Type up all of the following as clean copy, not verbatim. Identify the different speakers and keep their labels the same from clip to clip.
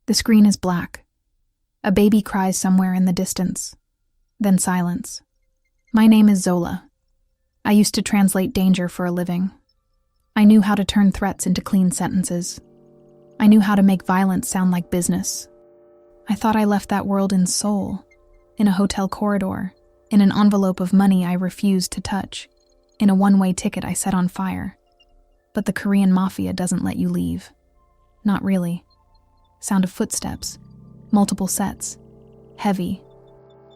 Speaker 1: The screen is black. A baby cries somewhere in the distance. Then silence. My name is Zola. I used to translate danger for a living. I knew how to turn threats into clean sentences. I knew how to make violence sound like business. I thought I left that world in Seoul, in a hotel corridor, in an envelope of money I refused to touch, in a one-way ticket I set on fire. But the Korean mafia doesn't let you leave. Not really. Sound of footsteps. Multiple sets. Heavy.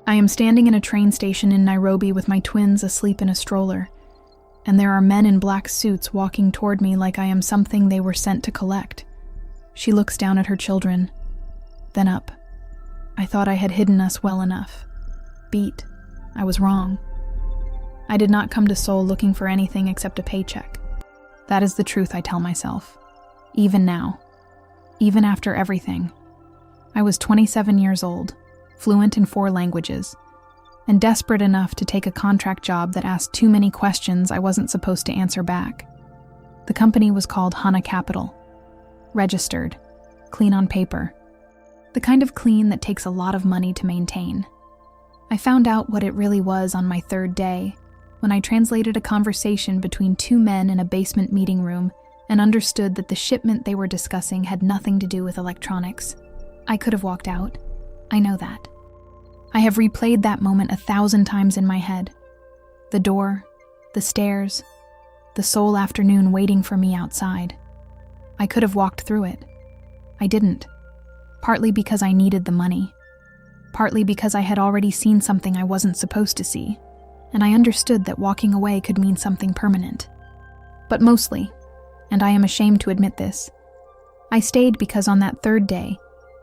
Speaker 1: I am standing in a train station in Nairobi with my twins asleep in a stroller, and there are men in black suits walking toward me like I am something they were sent to collect. She looks down at her children, then up. I thought I had hidden us well enough. Beat. I was wrong. I did not come to Seoul looking for anything except a paycheck. That is the truth I tell myself. Even now. Even after everything. I was 27 years old, fluent in 4 languages, and desperate enough to take a contract job that asked too many questions I wasn't supposed to answer back. The company was called Hana Capital. Registered. Clean on paper. The kind of clean that takes a lot of money to maintain. I found out what it really was on my 3rd day, when I translated a conversation between 2 men in a basement meeting room and understood that the shipment they were discussing had nothing to do with electronics. I could have walked out. I know that. I have replayed that moment 1,000 times in my head. The door, the stairs, the Seoul afternoon waiting for me outside. I could have walked through it. I didn't. Partly because I needed the money. Partly because I had already seen something I wasn't supposed to see, and I understood that walking away could mean something permanent. But mostly, and I am ashamed to admit this, I stayed because on that 3rd day,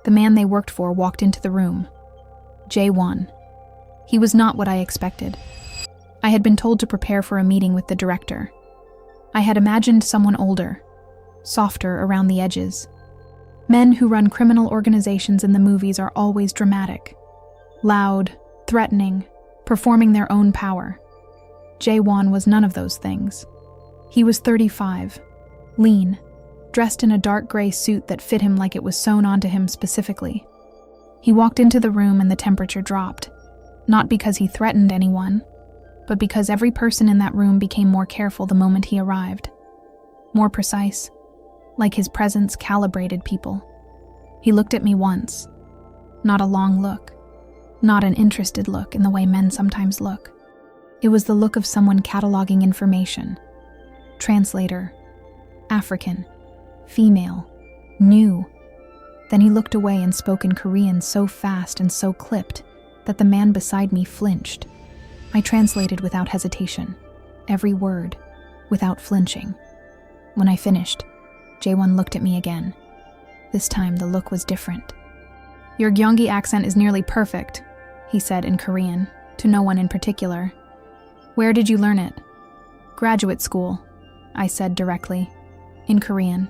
Speaker 1: the man they worked for walked into the room. J1. He was not what I expected. I had been told to prepare for a meeting with the director. I had imagined someone older, softer around the edges. Men who run criminal organizations in the movies are always dramatic, loud, threatening, performing their own power. J1 was none of those things. He was 35, lean, dressed in a dark gray suit that fit him like it was sewn onto him specifically. He walked into the room and the temperature dropped, not because he threatened anyone, but because every person in that room became more careful the moment he arrived. More precise, like his presence calibrated people. He looked at me once, not a long look, not an interested look in the way men sometimes look. It was the look of someone cataloging information. Translator, African, female, new. Then he looked away and spoke in Korean so fast and so clipped that the man beside me flinched. I translated without hesitation, every word, without flinching. When I finished, J1 looked at me again. This time the look was different. "Your Gyeonggi accent is nearly perfect," he said in Korean, to no one in particular. "Where did you learn it?" "Graduate school," I said directly, in Korean.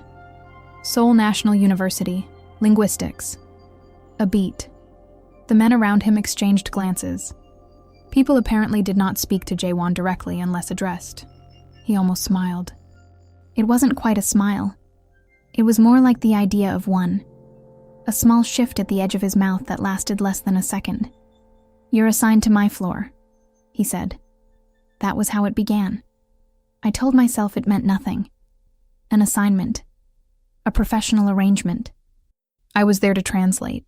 Speaker 1: "Seoul National University, linguistics." A beat. The men around him exchanged glances. People apparently did not speak to J1 directly unless addressed. He almost smiled. It wasn't quite a smile. It was more like the idea of one. A small shift at the edge of his mouth that lasted less than a second. "You're assigned to my floor," he said. That was how it began. I told myself it meant nothing. An assignment. A professional arrangement. I was there to translate.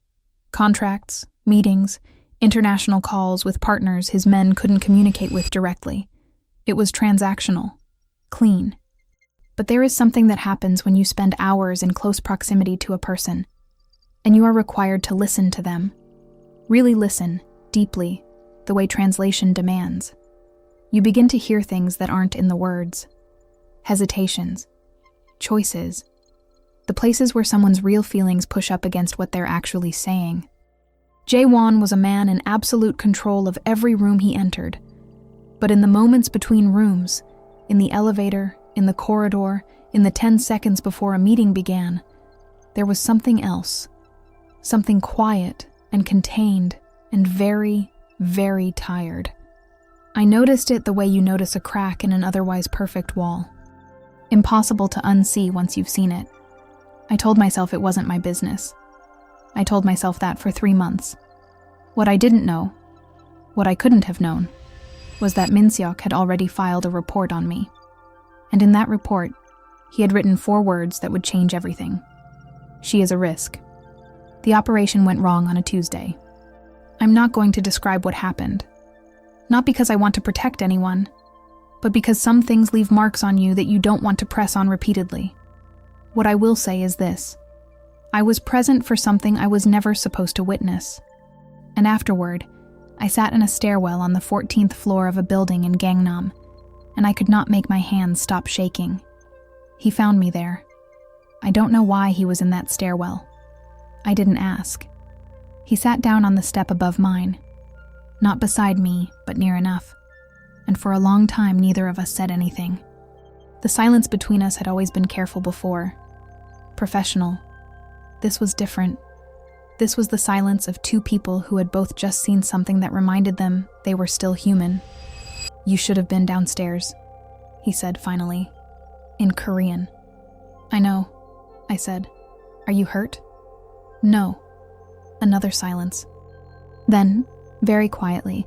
Speaker 1: Contracts, meetings, international calls with partners his men couldn't communicate with directly. It was transactional. Clean. But there is something that happens when you spend hours in close proximity to a person, and you are required to listen to them. Really listen, deeply, the way translation demands. You begin to hear things that aren't in the words. Hesitations. Choices. The places where someone's real feelings push up against what they're actually saying. Jae-won was a man in absolute control of every room he entered. But in the moments between rooms, in the elevator, in the corridor, in the 10 seconds before a meeting began, there was something else. Something quiet and contained and very, very tired. I noticed it the way you notice a crack in an otherwise perfect wall. Impossible to unsee once you've seen it. I told myself it wasn't my business. I told myself that for 3 months. What I didn't know, what I couldn't have known, was that Minseok had already filed a report on me. And in that report, he had written 4 words that would change everything. She is a risk. The operation went wrong on a Tuesday. I'm not going to describe what happened. Not because I want to protect anyone, but because some things leave marks on you that you don't want to press on repeatedly. What I will say is this. I was present for something I was never supposed to witness. And afterward, I sat in a stairwell on the 14th floor of a building in Gangnam, and I could not make my hands stop shaking. He found me there. I don't know why he was in that stairwell. I didn't ask. He sat down on the step above mine. Not beside me, but near enough. And for a long time, neither of us said anything. The silence between us had always been careful before. Professional. This was different. This was the silence of 2 people who had both just seen something that reminded them they were still human. "You should have been downstairs," he said finally, in Korean. "I know," I said. "Are you hurt?" "No." Another silence. Then, very quietly,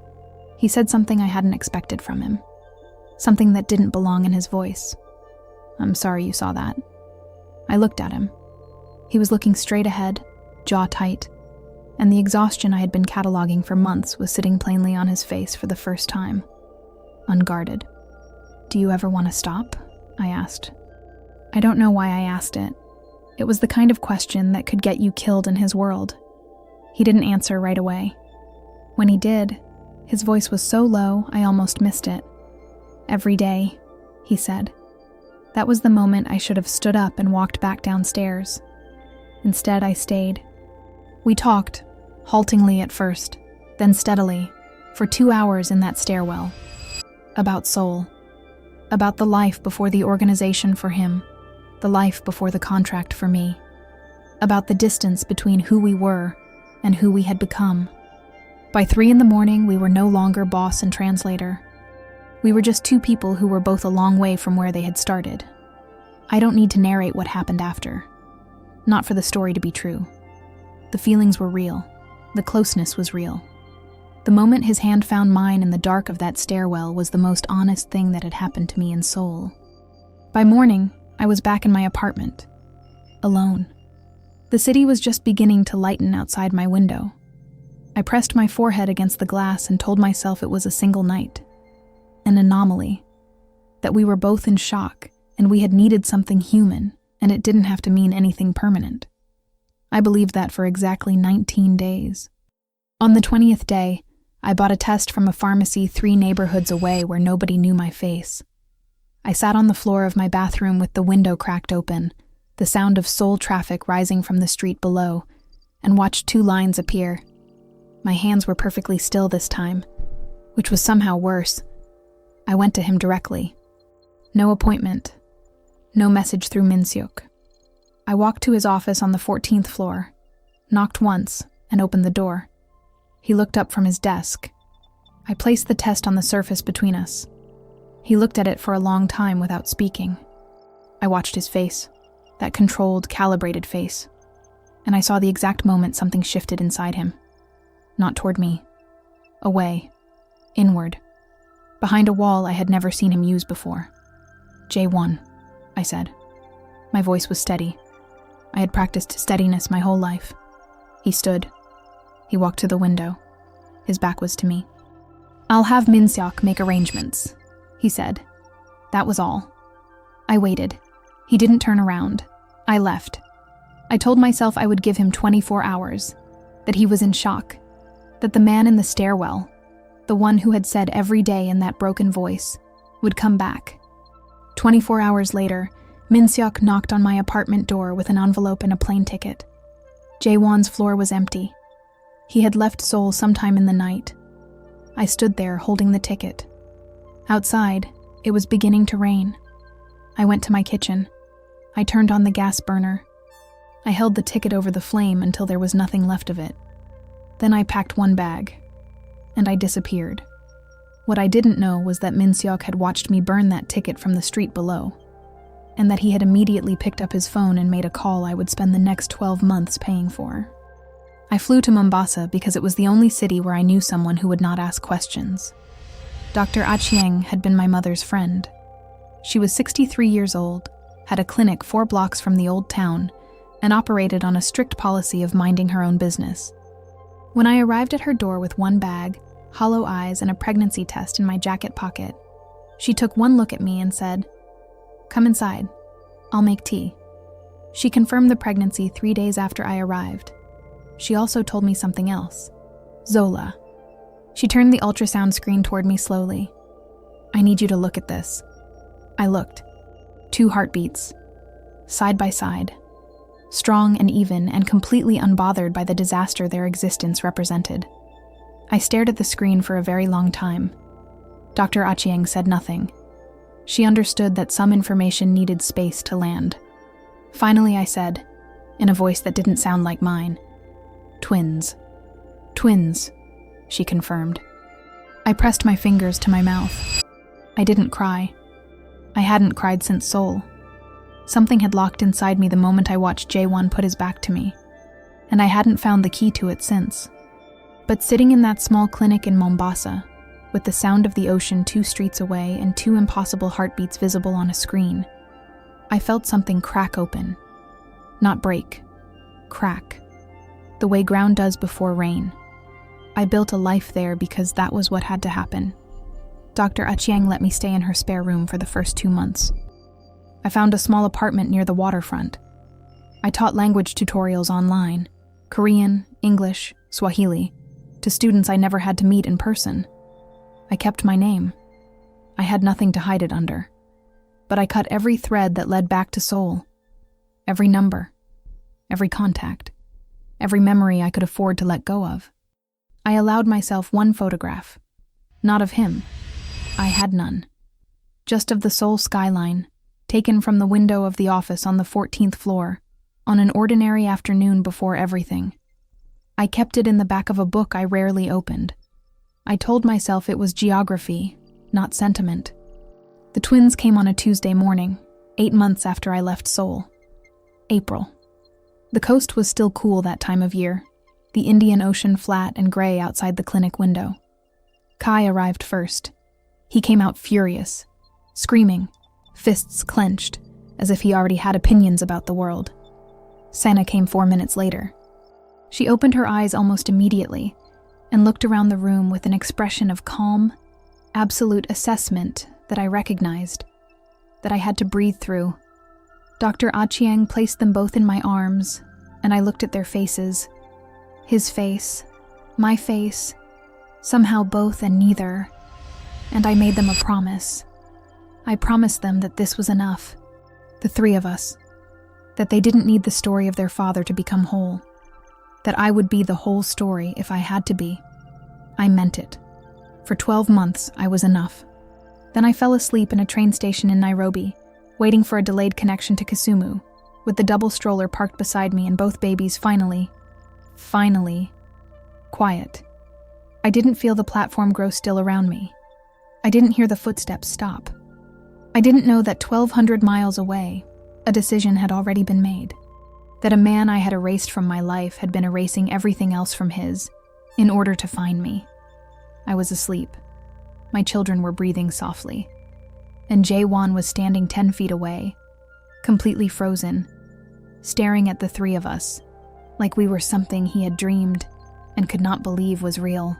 Speaker 1: he said something I hadn't expected from him. Something that didn't belong in his voice. "I'm sorry you saw that." I looked at him. He was looking straight ahead, jaw tight, and the exhaustion I had been cataloging for months was sitting plainly on his face for the first time. Unguarded. "Do you ever want to stop?" I asked. I don't know why I asked it. It was the kind of question that could get you killed in his world. He didn't answer right away. When he did, his voice was so low I almost missed it. "Every day," he said. That was the moment I should have stood up and walked back downstairs. Instead, I stayed. We talked, haltingly at first, then steadily, for 2 hours in that stairwell. About Seoul. About the life before the organization for him, the life before the contract for me. About the distance between who we were and who we had become. By 3 a.m, we were no longer boss and translator. We were just 2 people who were both a long way from where they had started. I don't need to narrate what happened after. Not for the story to be true. The feelings were real. The closeness was real. The moment his hand found mine in the dark of that stairwell was the most honest thing that had happened to me in Seoul. By morning, I was back in my apartment. Alone. The city was just beginning to lighten outside my window. I pressed my forehead against the glass and told myself it was a single night. An anomaly. That we were both in shock, and we had needed something human, and it didn't have to mean anything permanent. I believed that for exactly 19 days. On the 20th day, I bought a test from a pharmacy 3 neighborhoods away where nobody knew my face. I sat on the floor of my bathroom with the window cracked open, the sound of Seoul traffic rising from the street below, and watched 2 lines appear. My hands were perfectly still this time, which was somehow worse. I went to him directly. No appointment. No message through Minseok. I walked to his office on the 14th floor, knocked once, and opened the door. He looked up from his desk. I placed the test on the surface between us. He looked at it for a long time without speaking. I watched his face, that controlled, calibrated face, and I saw the exact moment something shifted inside him. Not toward me. Away. Inward. Behind a wall I had never seen him use before. "J1. I said. My voice was steady. I had practiced steadiness my whole life. He stood. He walked to the window. His back was to me. "I'll have Minseok make arrangements," he said. That was all. I waited. He didn't turn around. I left. I told myself I would give him 24 hours, that he was in shock, that the man in the stairwell, the one who had said every day in that broken voice, would come back. 24 hours later, Minseok knocked on my apartment door with an envelope and a plane ticket. Jaewon's floor was empty. He had left Seoul sometime in the night. I stood there holding the ticket. Outside, it was beginning to rain. I went to my kitchen. I turned on the gas burner. I held the ticket over the flame until there was nothing left of it. Then I packed one bag, and I disappeared. What I didn't know was that Minseok had watched me burn that ticket from the street below, and that he had immediately picked up his phone and made a call I would spend the next 12 months paying for. I flew to Mombasa because it was the only city where I knew someone who would not ask questions. Dr. Achieng had been my mother's friend. She was 63 years old, had a clinic 4 blocks from the old town, and operated on a strict policy of minding her own business. When I arrived at her door with one bag, hollow eyes, and a pregnancy test in my jacket pocket, she took one look at me and said, "Come inside. I'll make tea." She confirmed the pregnancy 3 days after I arrived. She also told me something else. Zola. She turned the ultrasound screen toward me slowly. "I need you to look at this." I looked. 2 heartbeats, side by side, strong and even and completely unbothered by the disaster their existence represented. I stared at the screen for a very long time. Dr. Achieng said nothing. She understood that some information needed space to land. Finally, I said, in a voice that didn't sound like mine, "Twins." "Twins," she confirmed. I pressed my fingers to my mouth. I didn't cry. I hadn't cried since Seoul. Something had locked inside me the moment I watched Jaewon put his back to me, and I hadn't found the key to it since. But sitting in that small clinic in Mombasa, with the sound of the ocean 2 streets away and 2 impossible heartbeats visible on a screen, I felt something crack open. Not break. Crack. The way ground does before rain. I built a life there because that was what had to happen. Dr. Achieng let me stay in her spare room for the first 2 months. I found a small apartment near the waterfront. I taught language tutorials online, Korean, English, Swahili, to students I never had to meet in person. I kept my name. I had nothing to hide it under. But I cut every thread that led back to Seoul. Every number. Every contact. Every memory I could afford to let go of. I allowed myself one photograph. Not of him. I had none. Just of the Seoul skyline, taken from the window of the office on the 14th floor, on an ordinary afternoon before everything. I kept it in the back of a book I rarely opened. I told myself it was geography, not sentiment. The twins came on a Tuesday morning, 8 months after I left Seoul. April. The coast was still cool that time of year, the Indian Ocean flat and gray outside the clinic window. Kai arrived first. He came out furious, screaming, fists clenched, as if he already had opinions about the world. Sana came 4 minutes later. She opened her eyes almost immediately and looked around the room with an expression of calm, absolute assessment that I recognized, that I had to breathe through. Dr. Achieng placed them both in my arms, and I looked at their faces. His face, my face, somehow both and neither, and I made them a promise. I promised them that this was enough, the 3 of us, that they didn't need the story of their father to become whole, that I would be the whole story if I had to be. I meant it. For 12 months, I was enough. Then I fell asleep in a train station in Nairobi, waiting for a delayed connection to Kisumu, with the double stroller parked beside me and both babies finally, quiet. I didn't feel the platform grow still around me. I didn't hear the footsteps stop. I didn't know that 1,200 miles away, a decision had already been made. That a man I had erased from my life had been erasing everything else from his, in order to find me. I was asleep. My children were breathing softly. And Jaewon was standing 10 feet away, completely frozen, staring at the 3 of us, like we were something he had dreamed and could not believe was real.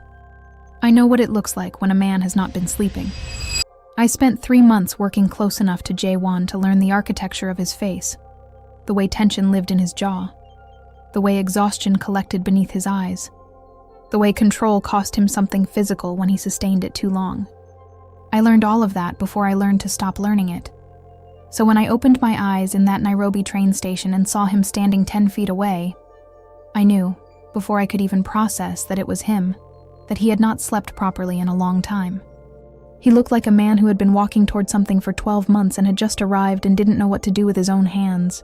Speaker 1: I know what it looks like when a man has not been sleeping. I spent 3 months working close enough to Jaewon to learn the architecture of his face, the way tension lived in his jaw, the way exhaustion collected beneath his eyes, the way control cost him something physical when he sustained it too long. I learned all of that before I learned to stop learning it. So when I opened my eyes in that Nairobi train station and saw him standing 10 feet away, I knew, before I could even process that it was him, that he had not slept properly in a long time. He looked like a man who had been walking toward something for 12 months and had just arrived and didn't know what to do with his own hands.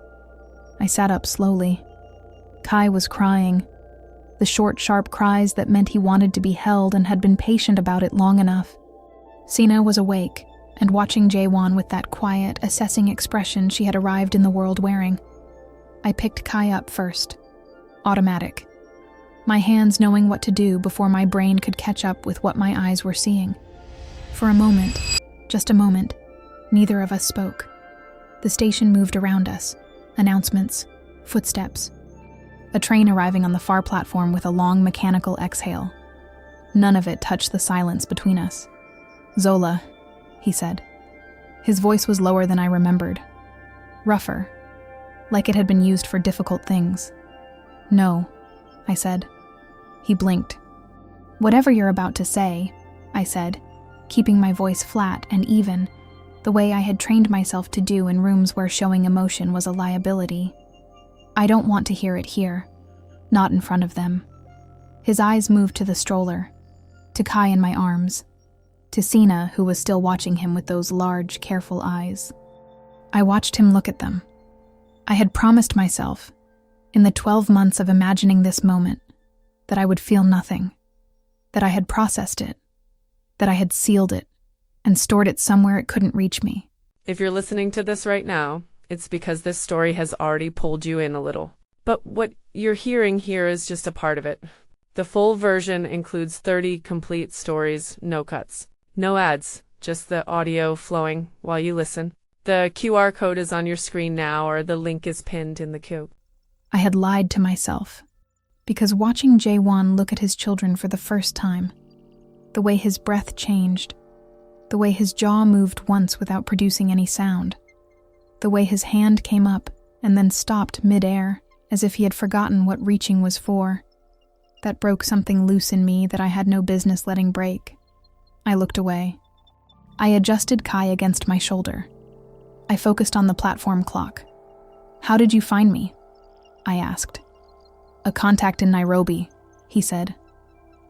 Speaker 1: I sat up slowly. Kai was crying. The short, sharp cries that meant he wanted to be held and had been patient about it long enough. Sina was awake and watching Jaewon with that quiet, assessing expression she had arrived in the world wearing. I picked Kai up first. Automatic. my hands knowing what to do before my brain could catch up with what my eyes were seeing. For a moment, just a moment, neither of us spoke. The station moved around us. Announcements, footsteps. A train arriving on the far platform with a long mechanical exhale. None of it touched the silence between us. "Zola," he said. His voice was lower than I remembered. Rougher, like it had been used for difficult things. "No," I said. He blinked. "Whatever you're about to say," I said, keeping my voice flat and even, the way I had trained myself to do in rooms where showing emotion was a liability. "I don't want to hear it here. Not in front of them." His eyes moved to the stroller, to Kai in my arms, to Sina, who was still watching him with those large, careful eyes. I watched him look at them. I had promised myself, in the 12 months of imagining this moment, that I would feel nothing, that I had processed it, that I had sealed it, and stored it somewhere it couldn't reach me.
Speaker 2: If you're listening to this right now, it's because this story has already pulled you in a little. But what you're hearing here is just a part of it. The full version includes 30 complete stories, no cuts. No ads, just the audio flowing while you listen. The QR code is on your screen now, or the link is pinned in the queue.
Speaker 1: I had lied to myself, because watching Jaewon look at his children for the first time, the way his breath changed, the way his jaw moved once without producing any sound, the way his hand came up and then stopped mid-air as if he had forgotten what reaching was for, that broke something loose in me that I had no business letting break. I looked away. I adjusted Kai against my shoulder. I focused on the platform clock. "How did you find me?" I asked. "A contact in Nairobi," he said.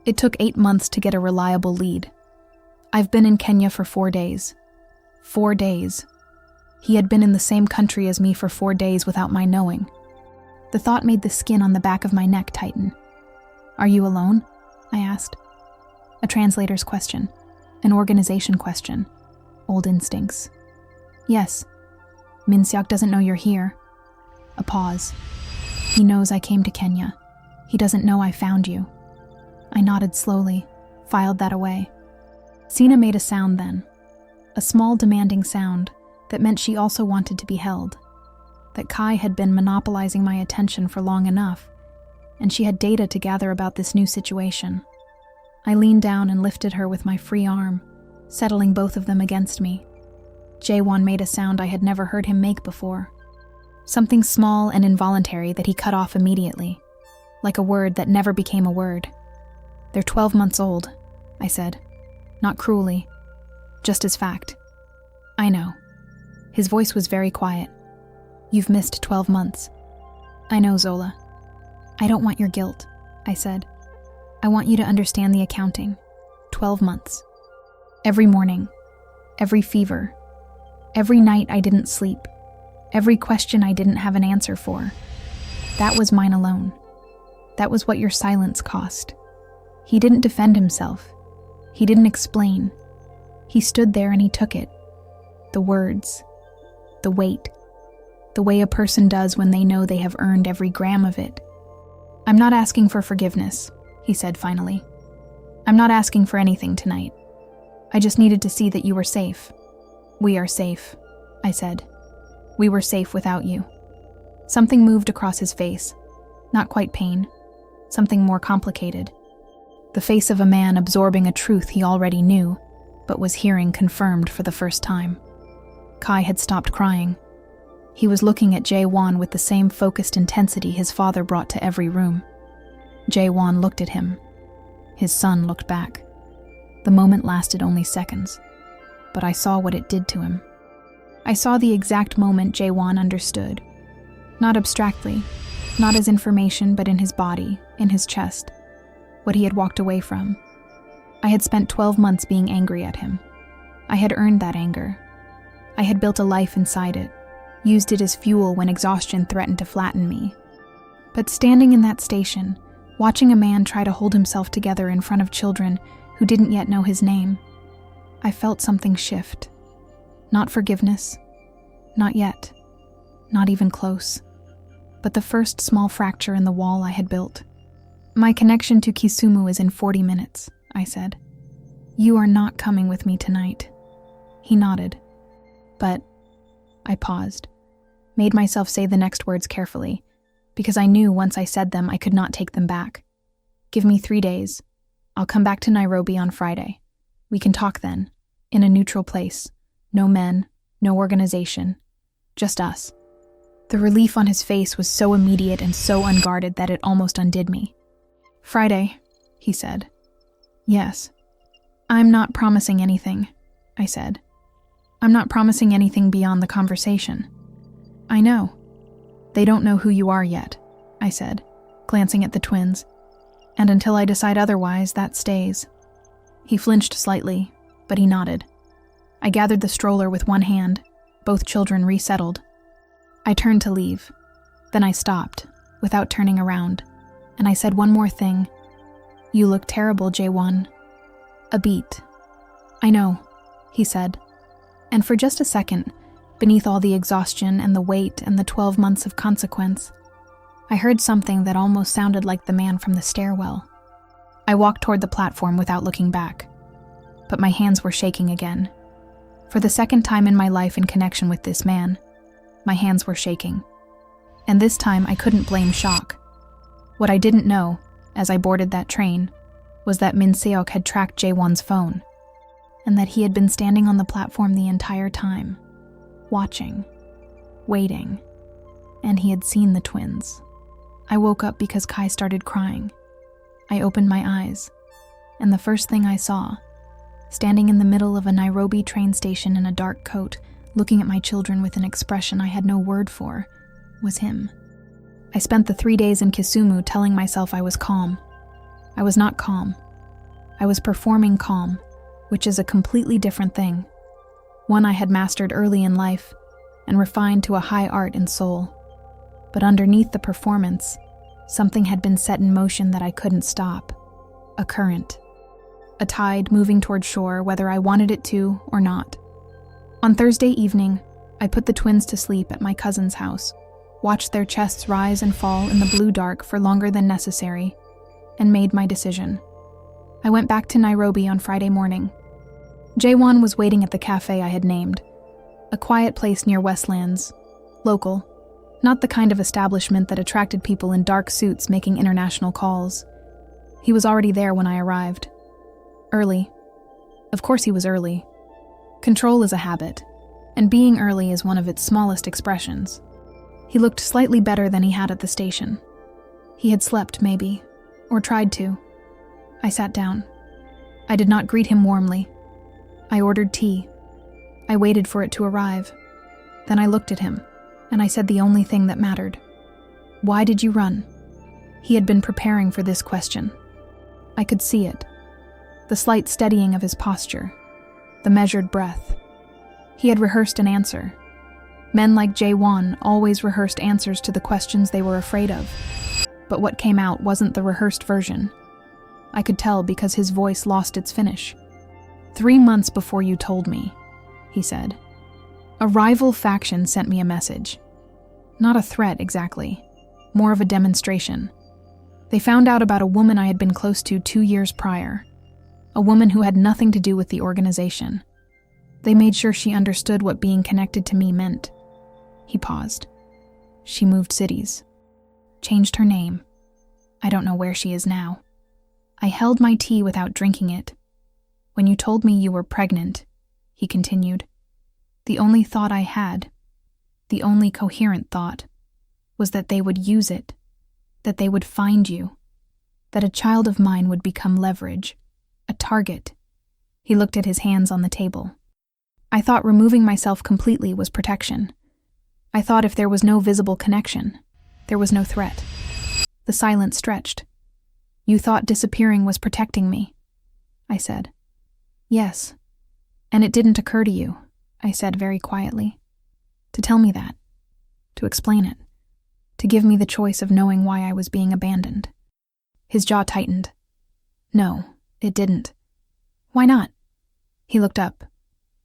Speaker 1: "It took 8 months to get a reliable lead. I've been in Kenya for 4 days. 4 days. He had been in the same country as me for 4 days without my knowing. The thought made the skin on the back of my neck tighten. "Are you alone?" I asked. A translator's question. An organization question. Old instincts. "Yes. Minseok doesn't know you're here." A pause. "He knows I came to Kenya. He doesn't know I found you." I nodded slowly, filed that away. Sina made a sound then. A small demanding sound that meant she also wanted to be held. That Kai had been monopolizing my attention for long enough, and she had data to gather about this new situation. I leaned down and lifted her with my free arm, settling both of them against me. Jaewon made a sound I had never heard him make before. Something small and involuntary that he cut off immediately, like a word that never became a word. "They're 12 months old," I said. Not cruelly, just as fact. "I know." His voice was very quiet. "You've missed 12 months. "I know, Zola." "I don't want your guilt," I said. "I want you to understand the accounting. 12 months. Every morning, every fever, every night I didn't sleep, every question I didn't have an answer for. That was mine alone. That was what your silence cost." He didn't defend himself. He didn't explain. He stood there and he took it. The words. The weight. The way a person does when they know they have earned every gram of it. "I'm not asking for forgiveness," he said finally. "I'm not asking for anything tonight. I just needed to see that you were safe." "We are safe," I said. "We were safe without you." Something moved across his face. Not quite pain. Something more complicated. The face of a man absorbing a truth he already knew, but was hearing confirmed for the first time. Kai had stopped crying. He was looking at Jaewon with the same focused intensity his father brought to every room. Jaewon looked at him. His son looked back. The moment lasted only seconds, but I saw what it did to him. I saw the exact moment Jaewon understood. Not abstractly, not as information, but in his body, in his chest. What he had walked away from. I had spent 12 months being angry at him. I had earned that anger. I had built a life inside it, used it as fuel when exhaustion threatened to flatten me. But standing in that station, watching a man try to hold himself together in front of children who didn't yet know his name, I felt something shift. Not forgiveness. Not yet. Not even close. But the first small fracture in the wall I had built. My connection to Kisumu is in 40 minutes, I said. You are not coming with me tonight. He nodded. But I paused, made myself say the next words carefully, because I knew once I said them I could not take them back. Give me 3 days. I'll come back to Nairobi on Friday. We can talk then, in a neutral place. No men, no organization, just us. The relief on his face was so immediate and so unguarded that it almost undid me. Friday, he said. Yes. I'm not promising anything, I said. I'm not promising anything beyond the conversation. I know. They don't know who you are yet, I said, glancing at the twins. And until I decide otherwise, that stays. He flinched slightly, but he nodded. I gathered the stroller with one hand, both children resettled. I turned to leave. Then I stopped, without turning around, and I said one more thing. You look terrible, J1. A beat. I know, he said. And for just a second, beneath all the exhaustion and the weight and the 12 months of consequence, I heard something that almost sounded like the man from the stairwell. I walked toward the platform without looking back, but my hands were shaking again. For the second time in my life in connection with this man, my hands were shaking. And this time I couldn't blame shock. What I didn't know, as I boarded that train, was that Min Seok had tracked Jaewon's phone, and that he had been standing on the platform the entire time, watching, waiting, and he had seen the twins. I woke up because Kai started crying. I opened my eyes, and the first thing I saw, standing in the middle of a Nairobi train station in a dark coat, looking at my children with an expression I had no word for, was him. I spent the 3 days in Kisumu telling myself I was calm. I was not calm. I was performing calm, which is a completely different thing. One I had mastered early in life and refined to a high art and soul. But underneath the performance, something had been set in motion that I couldn't stop. A current. A tide moving toward shore whether I wanted it to or not. On Thursday evening, I put the twins to sleep at my cousin's house, watched their chests rise and fall in the blue dark for longer than necessary, and made my decision. I went back to Nairobi on Friday morning. Jaewon was waiting at the cafe I had named, a quiet place near Westlands, local, not the kind of establishment that attracted people in dark suits making international calls. He was already there when I arrived. Early. Of course he was early. Control is a habit, and being early is one of its smallest expressions. He looked slightly better than he had at the station. He had slept, maybe, or tried to. I sat down. I did not greet him warmly. I ordered tea. I waited for it to arrive. Then I looked at him, and I said the only thing that mattered. Why did you run? He had been preparing for this question. I could see it. The slight steadying of his posture. The measured breath. He had rehearsed an answer. Men like Jaewon always rehearsed answers to the questions they were afraid of. But what came out wasn't the rehearsed version. I could tell because his voice lost its finish. 3 months before you told me, he said. A rival faction sent me a message. Not a threat, exactly. More of a demonstration. They found out about a woman I had been close to 2 years prior. A woman who had nothing to do with the organization. They made sure she understood what being connected to me meant. He paused. She moved cities. Changed her name. I don't know where she is now. I held my tea without drinking it. When you told me you were pregnant, he continued, the only thought I had, the only coherent thought, was that they would use it, that they would find you, that a child of mine would become leverage, a target. He looked at his hands on the table. I thought removing myself completely was protection. I thought if there was no visible connection, there was no threat. The silence stretched. You thought disappearing was protecting me, I said. Yes. And it didn't occur to you, I said very quietly, to tell me that, to explain it, to give me the choice of knowing why I was being abandoned. His jaw tightened. No, it didn't. Why not? He looked up.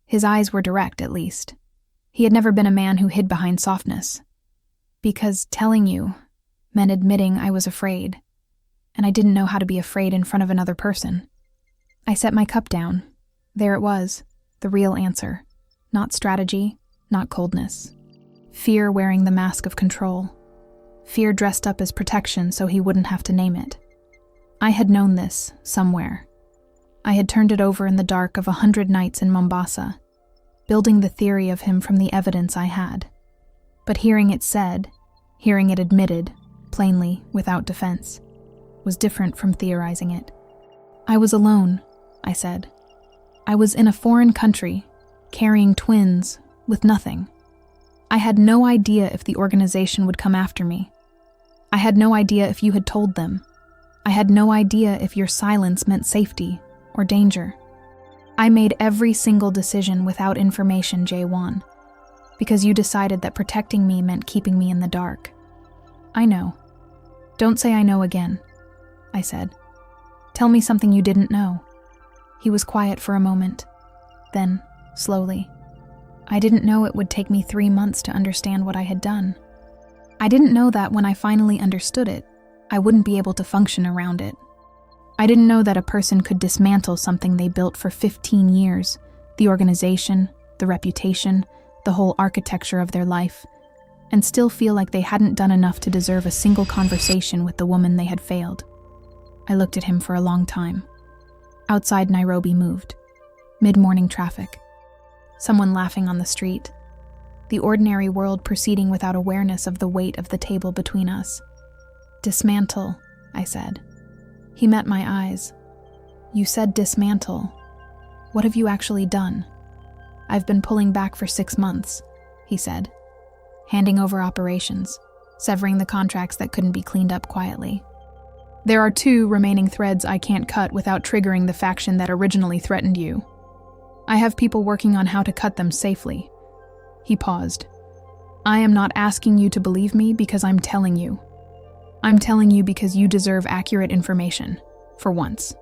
Speaker 1: His eyes were direct, at least. He had never been a man who hid behind softness. Because telling you meant admitting I was afraid. and I didn't know how to be afraid in front of another person. I set my cup down. There it was, the real answer. Not strategy, not coldness. Fear wearing the mask of control. Fear dressed up as protection so he wouldn't have to name it. I had known this, somewhere. I had turned it over in the dark of 100 nights in Mombasa, building the theory of him from the evidence I had. But hearing it said, hearing it admitted, plainly, without defense, was different from theorizing it. I was alone, I said. I was in a foreign country, carrying twins, with nothing. I had no idea if the organization would come after me. I had no idea if you had told them. I had no idea if your silence meant safety or danger. I made every single decision without information, J1, because you decided that protecting me meant keeping me in the dark. I know. Don't say I know again, I said. Tell me something you didn't know. He was quiet for a moment. Then, slowly, I didn't know it would take me 3 months to understand what I had done. I didn't know that when I finally understood it, I wouldn't be able to function around it. I didn't know that a person could dismantle something they built for 15 years, the organization, the reputation, the whole architecture of their life, and still feel like they hadn't done enough to deserve a single conversation with the woman they had failed. I looked at him for a long time. Outside Nairobi moved. Mid-morning traffic. Someone laughing on the street. The ordinary world proceeding without awareness of the weight of the table between us. Dismantle, I said. He met my eyes. You said dismantle. What have you actually done? I've been pulling back for 6 months, he said. Handing over operations, severing the contracts that couldn't be cleaned up quietly. There are 2 remaining threads I can't cut without triggering the faction that originally threatened you. I have people working on how to cut them safely. He paused. I am not asking you to believe me because I'm telling you. I'm telling you because you deserve accurate information, for once.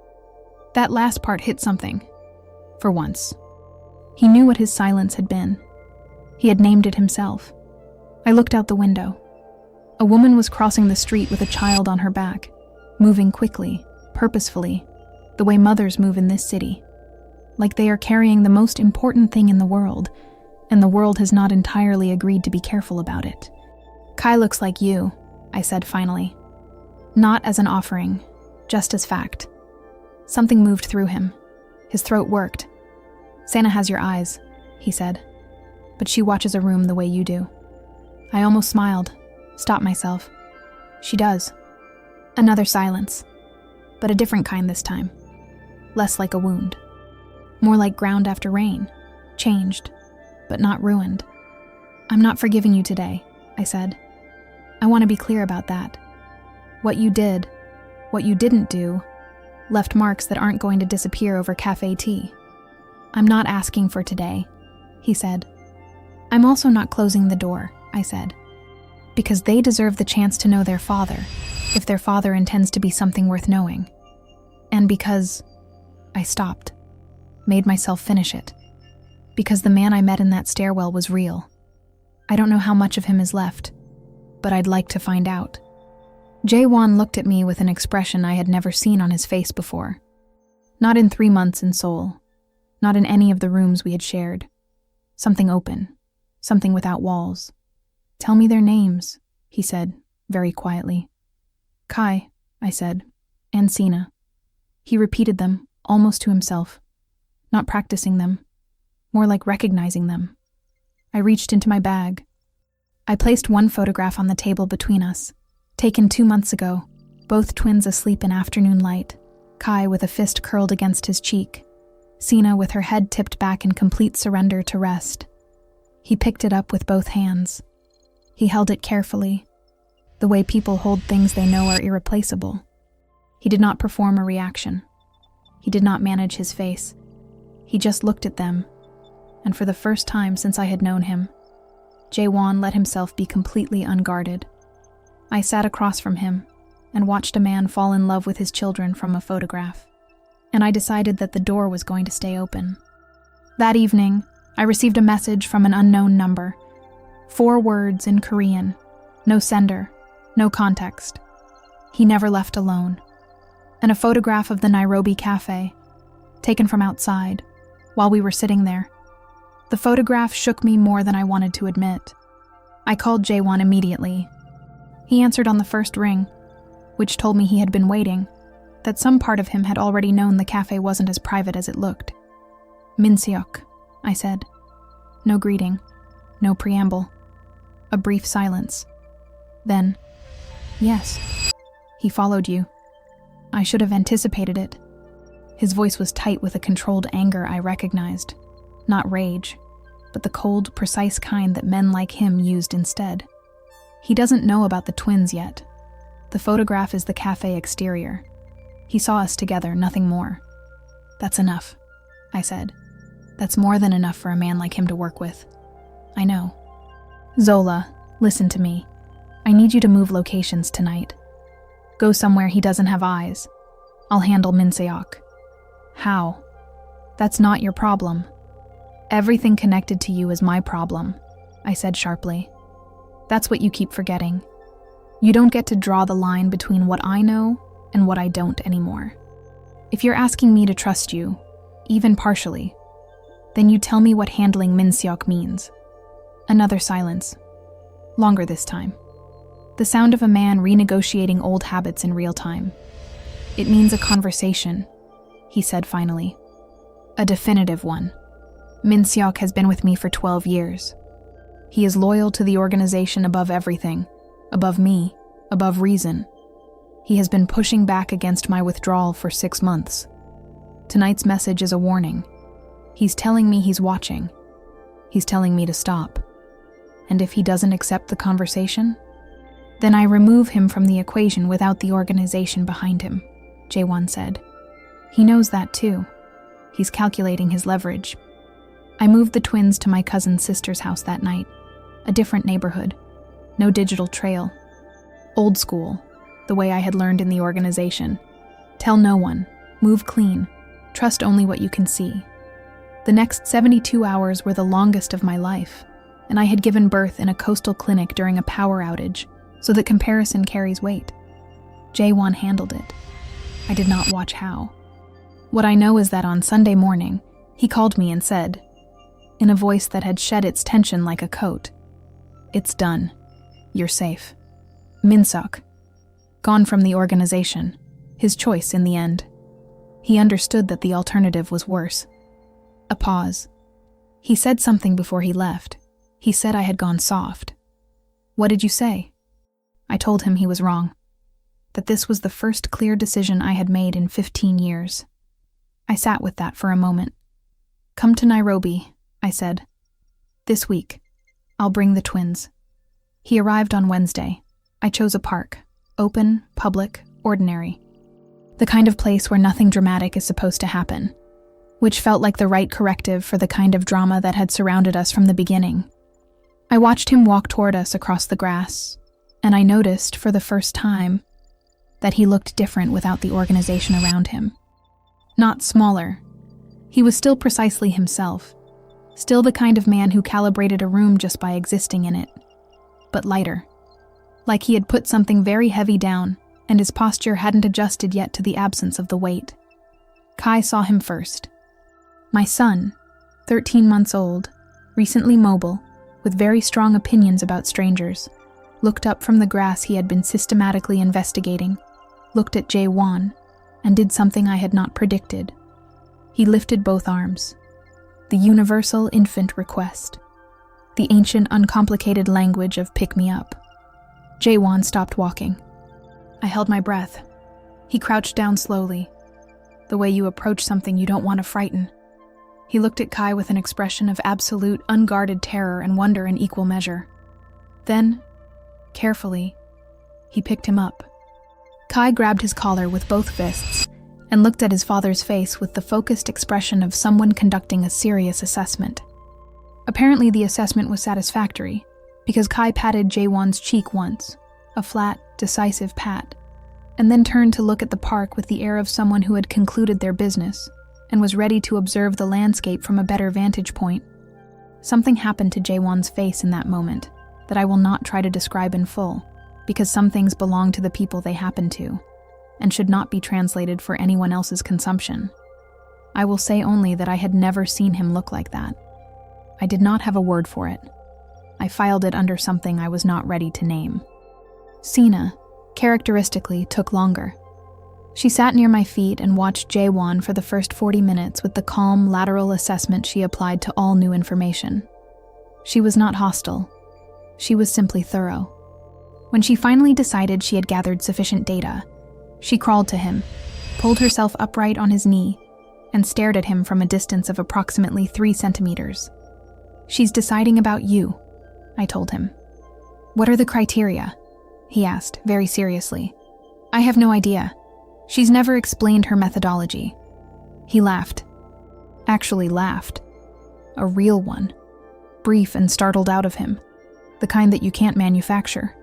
Speaker 1: That last part hit something. For once. He knew what his silence had been. He had named it himself. I looked out the window. A woman was crossing the street with a child on her back, moving quickly, purposefully, the way mothers move in this city. Like they are carrying the most important thing in the world, and the world has not entirely agreed to be careful about it. Kai looks like you, I said finally. Not as an offering, just as fact. Something moved through him. His throat worked. Santa has your eyes, he said, but she watches a room the way you do. I almost smiled, stopped myself. She does. Another silence, but a different kind this time. Less like a wound. More like ground after rain, changed, but not ruined. I'm not forgiving you today, I said. I want to be clear about that. What you did, what you didn't do, left marks that aren't going to disappear over cafe tea. I'm not asking for today, he said. I'm also not closing the door, I said, because they deserve the chance to know their father, if their father intends to be something worth knowing. And because I stopped, made myself finish it, because the man I met in that stairwell was real. I don't know how much of him is left, but I'd like to find out. Jaewon looked at me with an expression I had never seen on his face before. Not in 3 months in Seoul. Not in any of the rooms we had shared. Something open. Something without walls. Tell me their names, he said, very quietly. Kai, I said, and Sina. He repeated them, almost to himself. Not practicing them. More like recognizing them. I reached into my bag. I placed one photograph on the table between us. Taken 2 months ago, both twins asleep in afternoon light, Kai with a fist curled against his cheek, Sina with her head tipped back in complete surrender to rest. He picked it up with both hands. He held it carefully, the way people hold things they know are irreplaceable. He did not perform a reaction. He did not manage his face. He just looked at them, and for the first time since I had known him, Jaewon let himself be completely unguarded. I sat across from him and watched a man fall in love with his children from a photograph, and I decided that the door was going to stay open. That evening, I received a message from an unknown number. 4 words in Korean. No sender, no context. He never left alone. and a photograph of the Nairobi cafe, taken from outside, while we were sitting there. The photograph shook me more than I wanted to admit. I called Jaewon immediately. He answered on the first ring, which told me he had been waiting, that some part of him had already known the cafe wasn't as private as it looked. "Minseok," I said. No greeting, no preamble. A brief silence. Then, "Yes, he followed you. I should have anticipated it." His voice was tight with a controlled anger I recognized. Not rage, but the cold, precise kind that men like him used instead. He doesn't know about the twins yet. The photograph is the cafe exterior. He saw us together, nothing more. "That's enough," I said. "That's more than enough for a man like him to work with." "I know." "Zola, listen to me. I need you to move locations tonight. Go somewhere he doesn't have eyes. I'll handle Minseok." "How?" "That's not your problem. Everything connected to you is my problem," I said sharply. "That's what you keep forgetting. You don't get to draw the line between what I know and what I don't anymore. If you're asking me to trust you, even partially, then you tell me what handling Minseok means." Another silence. Longer this time. The sound of a man renegotiating old habits in real time. "It means a conversation," he said finally. "A definitive one. Minseok has been with me for 12 years. He is loyal to the organization above everything, above me, above reason. He has been pushing back against my withdrawal for 6 months. Tonight's message is a warning. He's telling me he's watching. He's telling me to stop. And if he doesn't accept the conversation, then I remove him from the equation without the organization behind him," Jaewon said. "He knows that too. He's calculating his leverage." I moved the twins to my cousin's sister's house that night. A different neighborhood. No digital trail. Old school, the way I had learned in the organization. Tell no one. Move clean. Trust only what you can see. The next 72 hours were the longest of my life, and I had given birth in a coastal clinic during a power outage, so that comparison carries weight. Jaewon handled it. I did not watch how. What I know is that on Sunday morning, he called me and said, in a voice that had shed its tension like a coat, "It's done. You're safe. Minseok. Gone from the organization. His choice in the end." He understood that the alternative was worse. A pause. He said something before he left. He said I had gone soft. "What did you say?" I told him he was wrong. That this was the first clear decision I had made in 15 years. I sat with that for a moment. "Come to Nairobi," I said. "This week. I'll bring the twins." He arrived on Wednesday. I chose a park. Open, public, ordinary. The kind of place where nothing dramatic is supposed to happen, which felt like the right corrective for the kind of drama that had surrounded us from the beginning. I watched him walk toward us across the grass, and I noticed, for the first time, that he looked different without the organization around him. Not smaller. He was still precisely himself, still the kind of man who calibrated a room just by existing in it, but lighter. Like he had put something very heavy down, and his posture hadn't adjusted yet to the absence of the weight. Kai saw him first. My son, 13 months old, recently mobile, with very strong opinions about strangers, looked up from the grass he had been systematically investigating, looked at Jaewon, and did something I had not predicted. He lifted both arms. The universal infant request. The ancient, uncomplicated language of pick me up. Jaewon stopped walking. I held my breath. He crouched down slowly, the way you approach something you don't want to frighten. He looked at Kai with an expression of absolute, unguarded terror and wonder in equal measure. Then, carefully, he picked him up. Kai grabbed his collar with both fists and looked at his father's face with the focused expression of someone conducting a serious assessment. Apparently the assessment was satisfactory, because Kai patted Jaewon's cheek once, a flat, decisive pat, and then turned to look at the park with the air of someone who had concluded their business and was ready to observe the landscape from a better vantage point. Something happened to Jaewon's face in that moment that I will not try to describe in full, because some things belong to the people they happen to. and should not be translated for anyone else's consumption. I will say only that I had never seen him look like that. I did not have a word for it. I filed it under something I was not ready to name. Sina, characteristically, took longer. She sat near my feet and watched Jaewon for the first 40 minutes with the calm, lateral assessment she applied to all new information. She was not hostile. She was simply thorough. When she finally decided she had gathered sufficient data, she crawled to him, pulled herself upright on his knee, and stared at him from a distance of approximately 3 centimeters. "She's deciding about you," I told him. "What are the criteria?" he asked, very seriously. "I have no idea. She's never explained her methodology." He laughed. Actually laughed. A real one. Brief and startled out of him. The kind that you can't manufacture.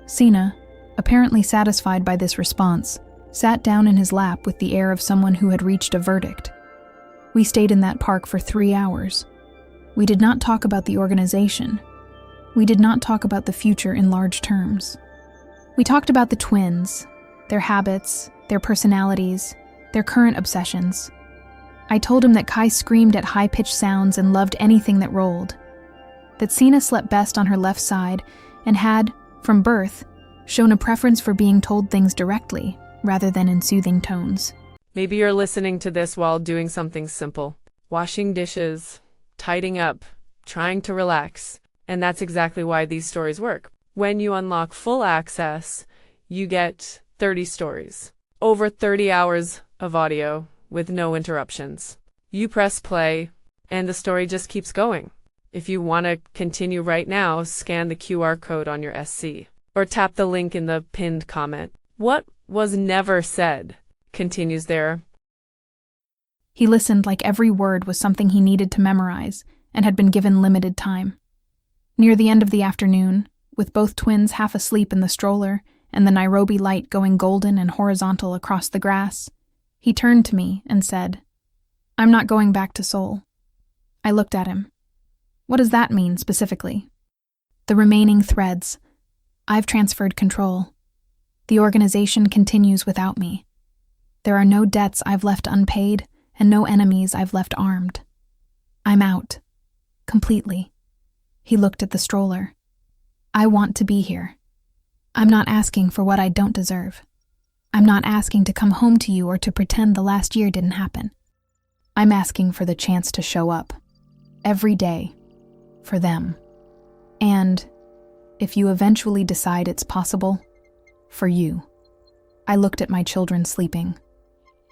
Speaker 1: Sina, apparently satisfied by this response, sat down in his lap with the air of someone who had reached a verdict. We stayed in that park for 3 hours. We did not talk about the organization. We did not talk about the future in large terms. We talked about the twins, their habits, their personalities, their current obsessions. I told him that Kai screamed at high-pitched sounds and loved anything that rolled. That Sina slept best on her left side and had, from birth, shown a preference for being told things directly, rather than in soothing tones.
Speaker 2: Maybe you're listening to this while doing something simple. Washing dishes, tidying up, trying to relax. And that's exactly why these stories work. When you unlock full access, you get 30 stories. Over 30 hours of audio with no interruptions. You press play, and the story just keeps going. If you want to continue right now, scan the QR code on your SC, or tap the link in the pinned comment. What was never said continues there.
Speaker 1: He listened like every word was something he needed to memorize and had been given limited time. Near the end of the afternoon, with both twins half asleep in the stroller and the Nairobi light going golden and horizontal across the grass, he turned to me and said, "I'm not going back to Seoul." I looked at him. "What does that mean, specifically?" "The remaining threads. I've transferred control. The organization continues without me. There are no debts I've left unpaid and no enemies I've left armed. I'm out. Completely." He looked at the stroller. "I want to be here. I'm not asking for what I don't deserve. I'm not asking to come home to you or to pretend the last year didn't happen. I'm asking for the chance to show up. Every day. For them. And, if you eventually decide it's possible, for you." I looked at my children sleeping.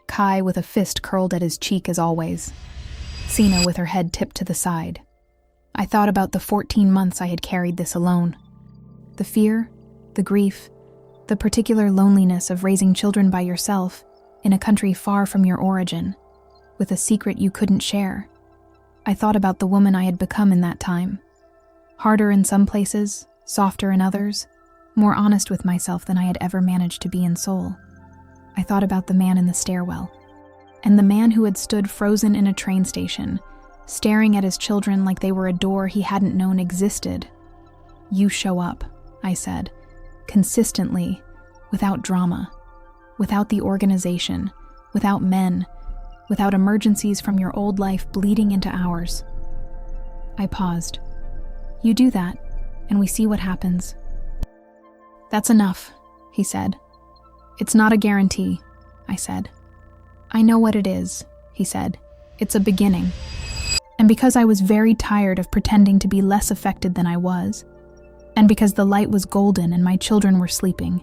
Speaker 1: Kai with a fist curled at his cheek as always. Sina with her head tipped to the side. I thought about the 14 months I had carried this alone. The fear, the grief, the particular loneliness of raising children by yourself in a country far from your origin, with a secret you couldn't share. I thought about the woman I had become in that time. Harder in some places, softer in others, more honest with myself than I had ever managed to be in Seoul. I thought about the man in the stairwell, and the man who had stood frozen in a train station, staring at his children like they were a door he hadn't known existed. "You show up," I said, consistently, without drama, without the organization, without men, without emergencies from your old life bleeding into ours. I paused. "You do that, and we see what happens." "That's enough," he said. "It's not a guarantee," I said. "I know what it is," he said. "It's a beginning." And because I was very tired of pretending to be less affected than I was, and because the light was golden and my children were sleeping,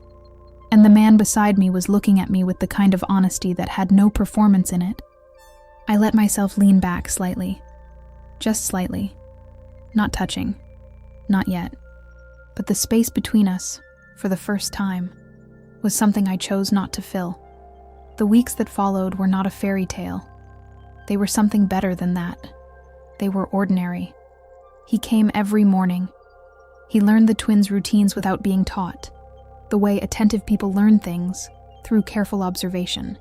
Speaker 1: and the man beside me was looking at me with the kind of honesty that had no performance in it, I let myself lean back slightly. Just slightly. Not touching. Not yet. But the space between us, for the first time, was something I chose not to fill. The weeks that followed were not a fairy tale. They were something better than that. They were ordinary. He came every morning. He learned the twins' routines without being taught, the way attentive people learn things, through careful observation.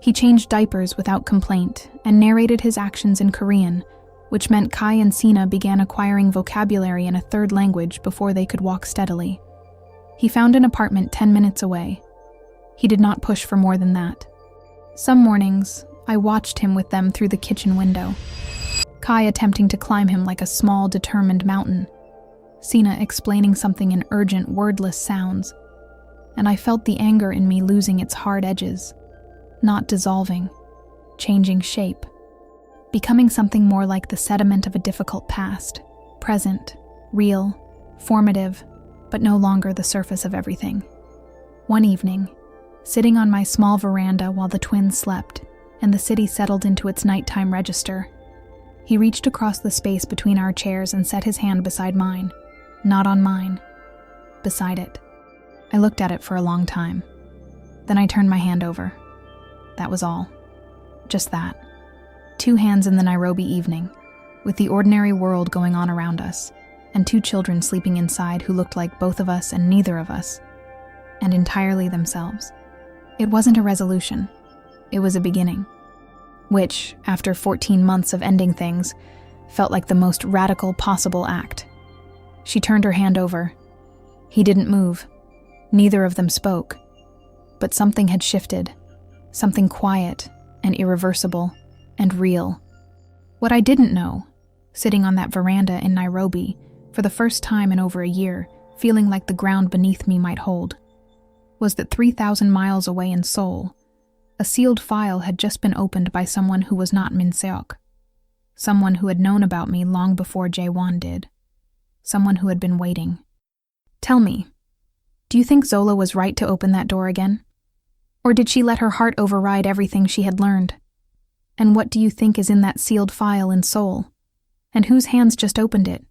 Speaker 1: He changed diapers without complaint and narrated his actions in Korean, which meant Kai and Sina began acquiring vocabulary in a third language before they could walk steadily. He found an apartment 10 minutes away. He did not push for more than that. Some mornings, I watched him with them through the kitchen window. Kai attempting to climb him like a small, determined mountain. Sina explaining something in urgent, wordless sounds. And I felt the anger in me losing its hard edges, not dissolving, changing shape, becoming something more like the sediment of a difficult past, present, real, formative, but no longer the surface of everything. One evening, sitting on my small veranda while the twins slept and the city settled into its nighttime register, he reached across the space between our chairs and set his hand beside mine, not on mine, beside it. I looked at it for a long time. Then I turned my hand over. That was all. Just that. 2 hands in the Nairobi evening, with the ordinary world going on around us, and 2 children sleeping inside who looked like both of us and neither of us, and entirely themselves. It wasn't a resolution. It was a beginning, which, after 14 months of ending things, felt like the most radical possible act. She turned her hand over. He didn't move. Neither of them spoke. But something had shifted. Something quiet and irreversible and real. What I didn't know, sitting on that veranda in Nairobi, for the first time in over a year, feeling like the ground beneath me might hold, was that 3,000 miles away in Seoul, a sealed file had just been opened by someone who was not Min Seok, someone who had known about me long before Jae-won did, someone who had been waiting. Tell me, do you think Zola was right to open that door again? Or did she let her heart override everything she had learned? And what do you think is in that sealed file in Seoul? And whose hands just opened it?